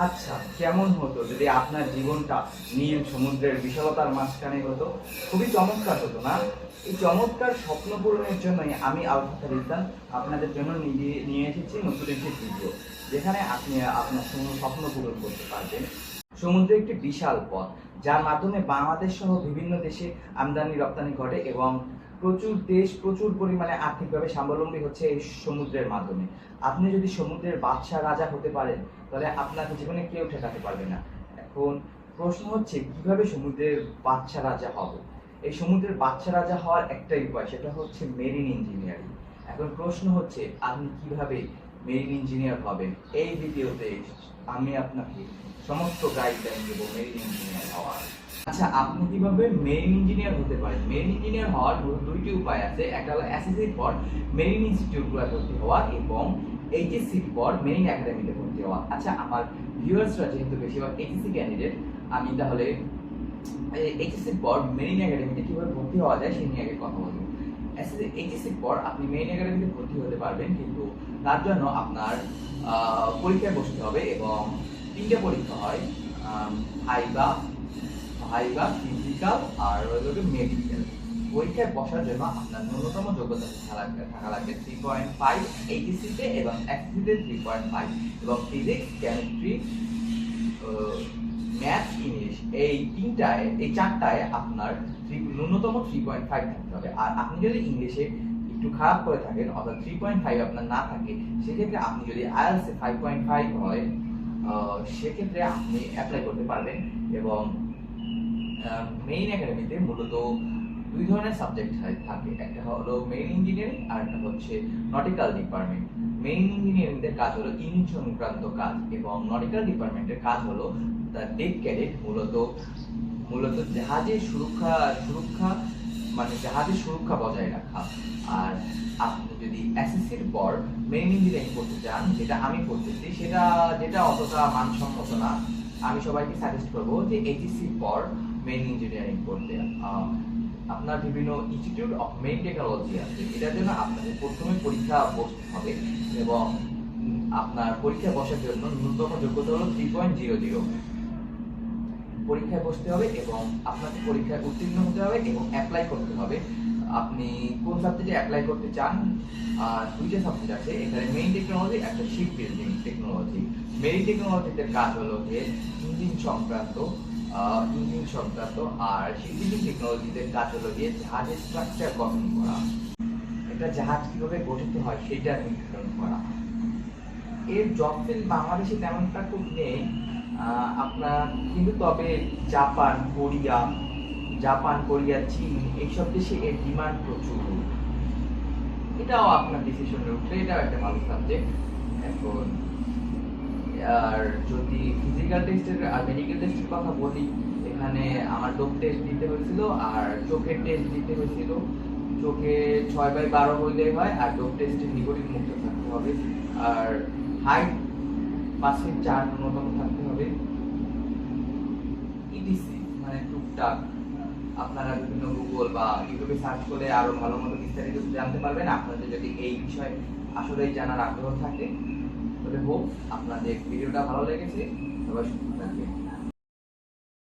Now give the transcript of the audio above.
আচ্ছা, কেমন হতো যদি আপনার জীবনটা নীল সমুদ্রের বিশালতার মাঝখানে হতো? খুবই চমৎকার হতো না? এই চমৎকার স্বপ্ন পূরণের জন্যই আমি আলফাত ইসলাম আপনাদের জন্য নিয়ে এসেছি নতুন একটি ভিডিও, যেখানে আপনি আপনার স্বপ্ন পূরণ করতে পারবেন। সমুদ্র একটি বিশাল পথ, যার মাধ্যমে বাংলাদেশ সহ বিভিন্ন দেশে আমদানি রপ্তানি ঘটে এবং প্রচুর পরিমাণে আর্থিকভাবে স্বাবলম্বী হচ্ছে এই সমুদ্রের মাধ্যমে। আপনি যদি সমুদ্রের বাদশাহ রাজা হতে পারেন, তাহলে আপনাকে জীবনে কেউ ঠেকাতে পারবে না। এখন প্রশ্ন হচ্ছে, কিভাবে সমুদ্রের বাদশাহ রাজা হব? এই সমুদ্রের বাদশাহ রাজা হওয়ার একটাই উপায়, সেটা হচ্ছে মেরিন ইঞ্জিনিয়ারিং। এখন প্রশ্ন হচ্ছে, আপনি কিভাবে মেরিন ইঞ্জিনিয়ার হবেন? এই ভিডিওতে আমি আপনাকে সমস্ত গাইডলাইন দেব মেরিন ইঞ্জিনিয়ার হওয়ার। আচ্ছা, আপনি কিভাবে মেরিন ইঞ্জিনিয়ার হতে পারেন? মেরিন ইঞ্জিনিয়ার হওয়ার দুইটি উপায় আছে। একটা হলো এসএসসির পর মেরিন ইনস্টিটিউটগুলোতে ভর্তি হওয়া এবং এইচএসসির পর মেরিন একাডেমিতে ভর্তি হওয়া। আচ্ছা, আমার ভিউয়ার্সরা যেহেতু বেশিরভাগ এইচএসসি ক্যান্ডিডেট, আমি তাহলে এইচএসসির পর মেরিন একাডেমিতে কিভাবে ভর্তি হওয়া যায় সেই নিয়ে আগে কথা বলবো। এইচএসসির পর আপনি মেরিন একাডেমিতে ভর্তি হতে পারবেন, কিন্তু তার জন্য আপনার পরীক্ষায় বসতে হবে এবং 3টে পরীক্ষা হয়, ভাইবা, ফিজিক্যাল আর মেডিকেল। পরীক্ষায় বসার জন্য আপনার ন্যূনতম যোগ্যতা থাকা লাগবে 3.5 এইচএসসিতে এবং এসএসসিতে 3.5 এবং ফিজিক্স, কেমিস্ট্রি, ম্যাথ, ইংলিশ এই চারটায় আপনার ন্যূনতম 3.5 থাকতে হবে। আর আপনি যদি ইংলিশে একটু খারাপ করে থাকেন, অর্থাৎ 3.5 আপনার না থাকে, সেক্ষেত্রে আপনি যদি আইএলটিএস 5.5 হয়, সেক্ষেত্রে আপনি অ্যাপ্লাই করতে পারবেন। এবং মেইন একাডেমিতে মূলত দুই ধরনের সাবজেক্ট থাকে, একটা হলো মেইন ইঞ্জিনিয়ারিং আর একটা হচ্ছে নটিক্যাল ডিপার্টমেন্ট। মেইন ইঞ্জিনিয়ারিং এর কাজ হলো ইঞ্জিন সংক্রান্ত কাজ এবং নটিক্যাল ডিপার্টমেন্টের কাজ হলো ডেক ক্যাডেট, মূলত জাহাজের সুরক্ষা মানে জাহাজের সুরক্ষা বজায় রাখা। আর আপনি যদি এসএসসির পর মেইন ইঞ্জিনিয়ারিং করতে চান, যেটা আমি করতেছি, যেটা অতটা মানসম্মত না, আমি সবাইকে সাজেস্ট করবো যে এইচএসসির পর মেইন ইঞ্জিনিয়ারিং করতে। আপনার বিভিন্ন ইনস্টিটিউট অফ মেইন টেকনোলজি আছে, এটার জন্য আপনাকে প্রথমে পরীক্ষা বসতে হবে এবং আপনার পরীক্ষা বসার জন্য ন্যূনতম যোগ্যতা হলো 3.00। পরীক্ষায় বসতে হবে এবং আপনাকে পরীক্ষায় উত্তীর্ণ হতে হবে এবং অ্যাপ্লাই করতে হবে। আপনি কোন সাবজেক্টে অ্যাপ্লাই করতে চান? দুইটা সাবজেক্ট আছে এখানে, মেইন টেকনোলজি, একটা শিপ বিল্ডিং টেকনোলজি। মেইন টেকনোলজিতে কাজ হলো যে ইঞ্জিন সংক্রান্ত, আর শিপ বিল্ডিং টেকনোলজিতে কাজ হলো যে জাহাজের স্ট্রাকচার গঠন করা, একটা জাহাজ কিভাবে গঠিত হয় সেটা নির্ধারণ করা। এর জব ফিল্ড বাংলাদেশে তেমনটা খুব নেই আপনার, কিন্তু তবে জাপান, কোরিয়া, চীন এইসব দেশে এর ডিমান্ড প্রচুর। এটাও আপনার ডিসিশনে উঠলে এটাও একটা ভালো সাবজেক্ট। এখন আর যদি ফিজিক্যাল টেস্টের আর মেডিকেল টেস্টের কথা বলি, এখানে আমার ডোপ টেস্ট দিতে হয়েছিল আর চোখের টেস্ট দিতে হয়েছিল। চোখে 6/12 হইলেই হয়, আর ডোপ টেস্টে নিকোটিন মুক্ত থাকতে হবে, আর হাইট 5 ফিট 4 ন্যূনতম থাকতে হবে। ইটিসি মানে টুকটাক আপনারা বিভিন্ন গুগল বা ইউটিউবে সার্চ করে আরো ভালো মতো বিস্তারিত জানতে পারবেন। আপনাদের যদি এই বিষয়ে আসলেই জানার আগ্রহ থাকে, তবে হোপ আপনাদের ভিডিওটা ভালো লেগেছে। সবাই সুস্থ থাকবেন।